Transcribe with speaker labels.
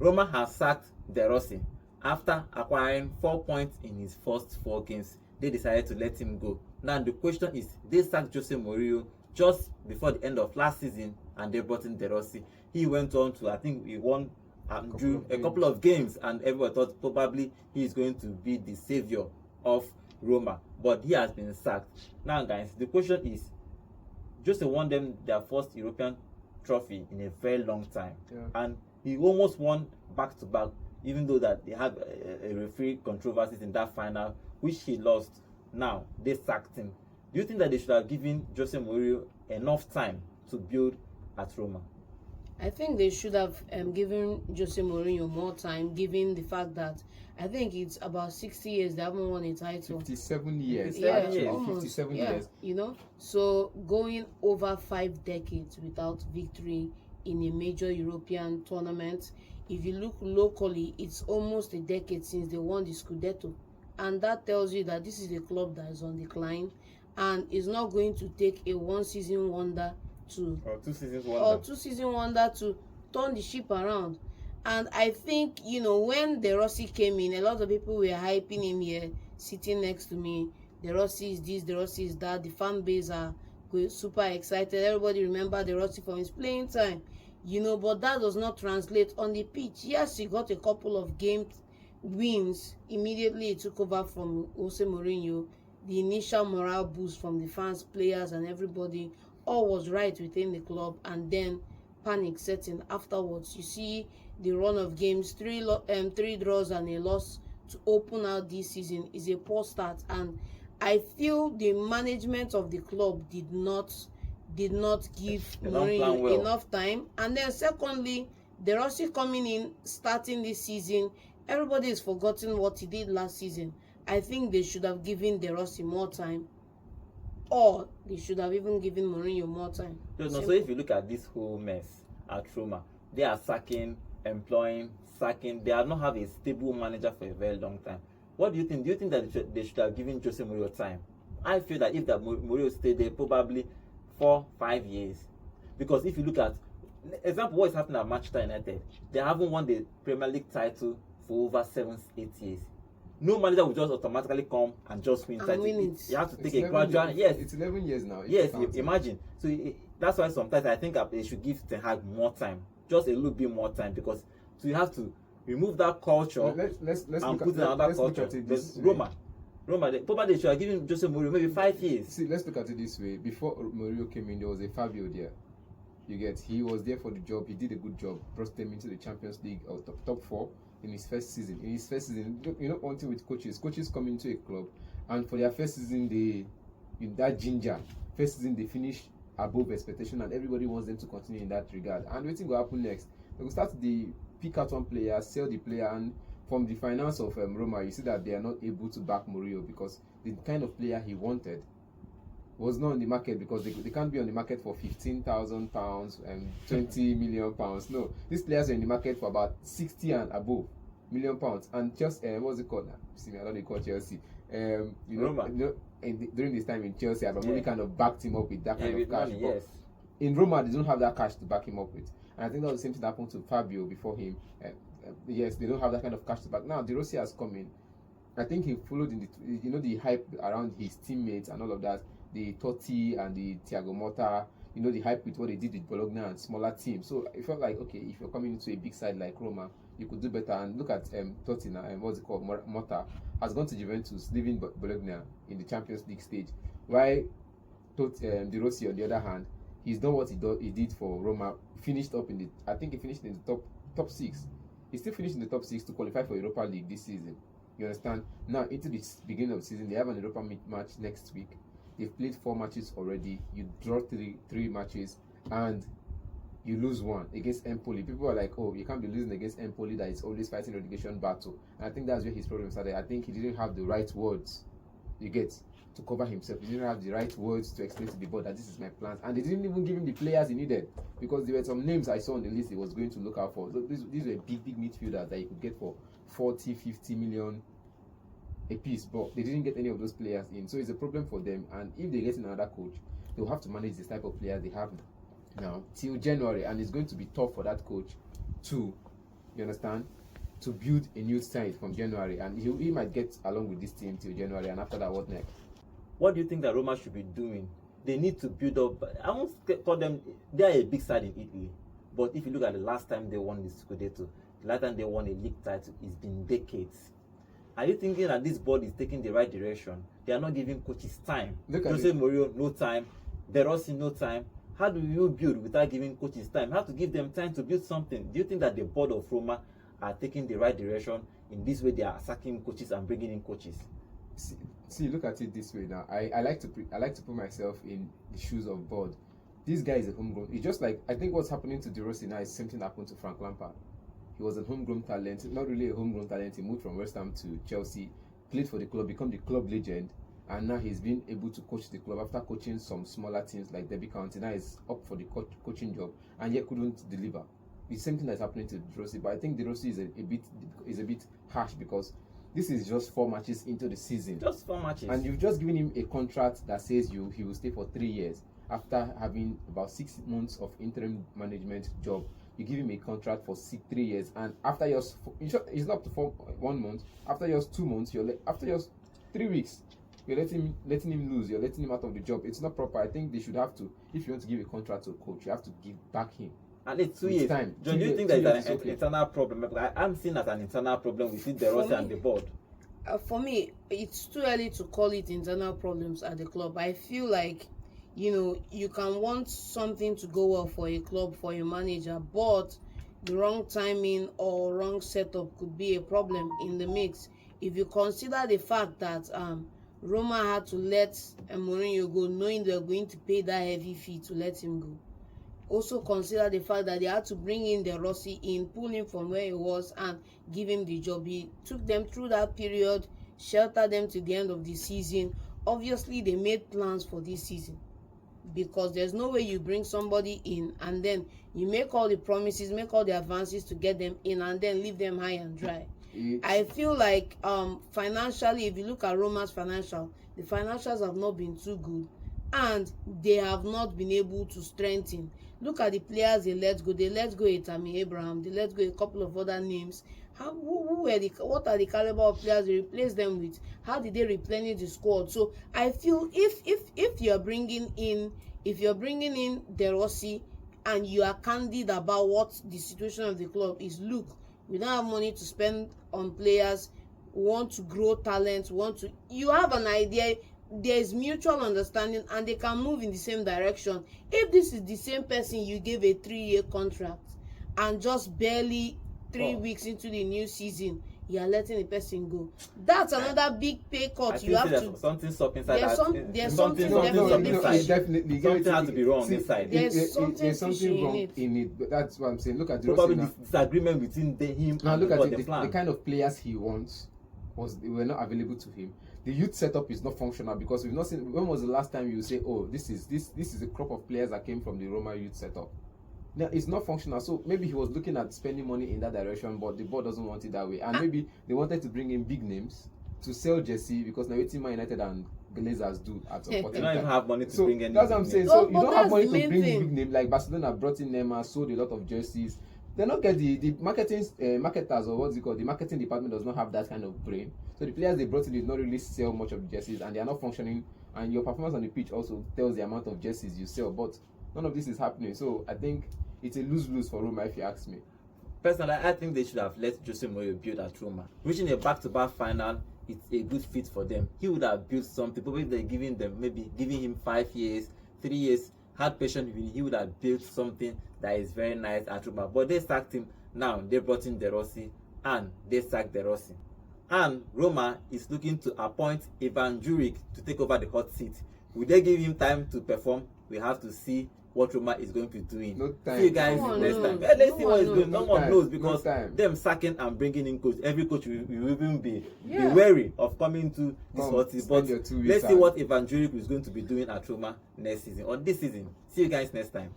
Speaker 1: Roma has sacked De Rossi after acquiring 4 points in his first 4 games. They decided to let him go. Now the question is, they sacked Jose Mourinho just before the end of last season and they brought in De Rossi. He went on to, I think he won drew a couple of games, and everyone thought probably he is going to be the savior of Roma, but he has been sacked. Now guys, the question is, Jose won them their first European trophy in a very long time, and he almost won back to back, even though that they had a referee controversies in that final which he lost. Now they sacked him. Do you think that they should have given Jose Mourinho enough time to build at Roma?
Speaker 2: I think they should have given Jose Mourinho more time, given the fact that I think it's about 60 years they haven't won a title.
Speaker 3: 57 years.
Speaker 2: Yeah,
Speaker 3: almost. 57 years.
Speaker 2: You know, so going over 5 decades without victory in a major European tournament. If you look locally, it's almost a decade since they won the Scudetto, and that tells you that this is a club that is on decline, and is not going to take a one-season wonder
Speaker 1: or two season
Speaker 2: wonder to turn the ship around. And I think, you know, when De Rossi came in, a lot of people were hyping him here, sitting next to me. De Rossi is this, De Rossi is that. The fan base are super excited. Everybody remember De Rossi from his playing time, you know, but that does not translate on the pitch. Yes, he got a couple of games wins immediately he took over from Jose Mourinho. The initial morale boost from the fans, players, and everybody, all was right within the club, and then panic setting afterwards. You see the run of games, three draws and a loss to open out this season is a poor start, and I feel the management of the club did not give Mourinho enough time. And then secondly, De Rossi coming in, starting this season, everybody has forgotten what he did last season. I think they should have given De Rossi more time, or they should have even given Mourinho more time.
Speaker 1: So if you look at this whole mess at Roma, they are sacking, employing, sacking. They have not have a stable manager for a very long time. What do you think? Do you think that they should have given Jose Mourinho time? I feel that if that Mourinho stayed there, probably 4-5 years. Because if you look at, example, what is happening at Manchester United, they haven't won the Premier League title for over 7-8 years. No manager will just automatically come and just win title. You have to take a gradual. Yes,
Speaker 3: it's 11 years now.
Speaker 1: Yes, imagine. So that's why sometimes I think they should give Ten Hag more time, just a little bit more time, because so you have to remove that culture and put in another culture. Roma, probably they should have given Jose Mourinho maybe 5 years.
Speaker 3: See, let's look at it this way. Before Mourinho came in, there was a Fabio there. You get, he was there for the job. He did a good job. Brought them into the Champions League or top 4 in his first season. In his first season, you know, one thing with coaches come into a club, and for their first season, in that ginger, first season they finish above expectation, and everybody wants them to continue in that regard. And what will happen next? They will start the pick out one player, sell the player, and from the finance of Roma, you see that they are not able to back Mourinho because the kind of player he wanted was not on the market, because they can't be on the market for £15,000 and £20 million. No, these players are in the market for about 60 and above million pounds. And just what's it called? See, I don't call Chelsea. During this time in Chelsea, Abramovich kind of backed him up with that kind of cash.
Speaker 1: Money, yes.
Speaker 3: In Roma, they don't have that cash to back him up with, and I think that was the same thing happened to Fabio before him. Yes, they don't have that kind of cash to back. Now De Rossi has come in. I think he followed in the hype around his teammates and all of that. The Totti and the Thiago Motta, the hype with what they did with Bologna and smaller teams. So it felt like, okay, if you're coming into a big side like Roma, you could do better. And look at Totti now, Motta has gone to Juventus, leaving Bologna in the Champions League stage. While De Rossi, on the other hand, he's done what he did for Roma. Finished up I think he finished in the top 6. He still finished in the top 6 to qualify for Europa League this season. You understand? Now into the beginning of the season, they have an Europa match next week. They've played 4 matches already. You draw three matches and you lose 1 against Empoli. People are like, oh, you can't be losing against Empoli that is always fighting relegation battle. And I think that's where his problem started. I think he didn't have the right words, to cover himself. He didn't have the right words to explain to the board that this is my plans. And they didn't even give him the players he needed, because there were some names I saw on the list he was going to look out for. So these were big midfielders that you could get for 40-50 million a piece, but they didn't get any of those players in. So it's a problem for them, and if they get another coach, they'll have to manage this type of players they have now till January, and it's going to be tough for that coach to You understand? To build a new side from January, and he might get along with this team till January, and after that, what next?
Speaker 1: What do you think that Roma should be doing? They need to build up. I won't call them. They are a big side in Italy, but if you look at the last time they won the Scudetto, the last time they won a league title, it's been decades. Are you thinking that this board is taking the right direction? They are not giving coaches time. Jose Mourinho, no time. De Rossi, no time. How do you build without giving coaches time? You have to give them time to build something. Do you think that the board of Roma are taking the right direction in this way? They are sacking coaches and bringing in coaches.
Speaker 3: See, look at it this way now. I like to put myself in the shoes of board. This guy is a homegrown. It's just like, I think what's happening to De Rossi now is same thing happened to Frank Lampard. He was a homegrown talent, not really a homegrown talent. He moved from West Ham to Chelsea, played for the club, become the club legend, and now he's been able to coach the club after coaching some smaller teams like Derby County. Now he's up for the coaching job, and yet couldn't deliver. The same thing that's happening to De Rossi, but I think De Rossi is a bit harsh because this is just 4 matches into the season.
Speaker 1: Just 4 matches.
Speaker 3: And you've just given him a contract that says he will stay for 3 years after having about 6 months of interim management job. You give him a contract for 3 years, and after it's not up to 1 month. After just 2 months, after just 3 weeks, you're letting him lose. You're letting him out of the job. It's not proper. I think they should have to. If you want to give a contract to a coach, you have to give back him.
Speaker 1: And it's 2 years.
Speaker 3: Time.
Speaker 1: John, do you think that it's an internal problem? I'm seeing as an internal problem with De Rossi and the board.
Speaker 2: For me, it's too early to call it internal problems at the club. I feel like, you can want something to go well for a club, for a manager, but the wrong timing or wrong setup could be a problem in the mix. If you consider the fact that Roma had to let Mourinho go, knowing they're going to pay that heavy fee to let him go. Also consider the fact that they had to bring in De Rossi in, pull him from where he was, and give him the job. He took them through that period, sheltered them to the end of the season. Obviously, they made plans for this season, because there's no way you bring somebody in and then you make all the promises, make all the advances to get them in, and then leave them high and dry. I feel like financially, if you look at Roma's the financials have not been too good, and they have not been able to strengthen. Look at the players they let go. They let go Tammy Abraham. They let go a couple of other names. What are the caliber of players they replaced them with? How did they replenish the squad? So I feel if you're bringing in De Rossi and you are candid about what the situation of the club is, look, we don't have money to spend on players, we want to grow talent, you have an idea, there is mutual understanding, and they can move in the same direction. If this is the same person you gave a 3-year contract, and just barely 3 weeks into the new season, you are letting the person go, that's another big pay cut. You have to
Speaker 1: something up inside.
Speaker 2: There's something
Speaker 3: definitely
Speaker 1: something has to be wrong inside.
Speaker 2: There's something
Speaker 3: wrong in it. But that's what I'm saying. Look at the
Speaker 1: probably disagreement between him
Speaker 3: now.
Speaker 1: And
Speaker 3: look at
Speaker 1: the
Speaker 3: kind of players he wants were not available to him. The youth setup is not functional, because we've not seen. When was the last time you say, oh, this is a crop of players that came from the Roma youth setup? Now it's not functional. So maybe he was looking at spending money in that direction, but the board doesn't want it that way. And maybe they wanted to bring in big names to sell jersey, because now it's Man United and Glazers do at some point.
Speaker 1: They don't even have money to bring in.
Speaker 3: That's what I'm saying. So you don't have money to bring big name. Like Barcelona brought in Neymar, sold a lot of jerseys. They don't get the marketers, or what's it called, the marketing department does not have that kind of brain. So the players they brought in did not really sell much of the jerseys, and they are not functioning. And your performance on the pitch also tells the amount of jerseys you sell. But none of this is happening. So I think it's a lose-lose for Roma, if you ask me.
Speaker 1: Personally, I think they should have let Jose Mourinho build at Roma. Reaching a back-to-back final, it's a good fit for them. He would have built something. Probably they're giving him 5 years, 3 years. Had patience with him, he would have built something that is very nice at Roma. But they sacked him. Now they brought in De Rossi, and they sacked De Rossi. And Roma is looking to appoint Ivan Juric to take over the hot seat. Will they give him time to perform? We have to see what Roma is going to be doing.
Speaker 3: No time.
Speaker 1: See you guys next time. Let's see what he's doing. No one knows, because them sacking and bringing in coach. Every coach will even be wary of coming to this hot seat. But let's see what Ivan Juric is going to be doing at Roma next season or this season. See you guys next time.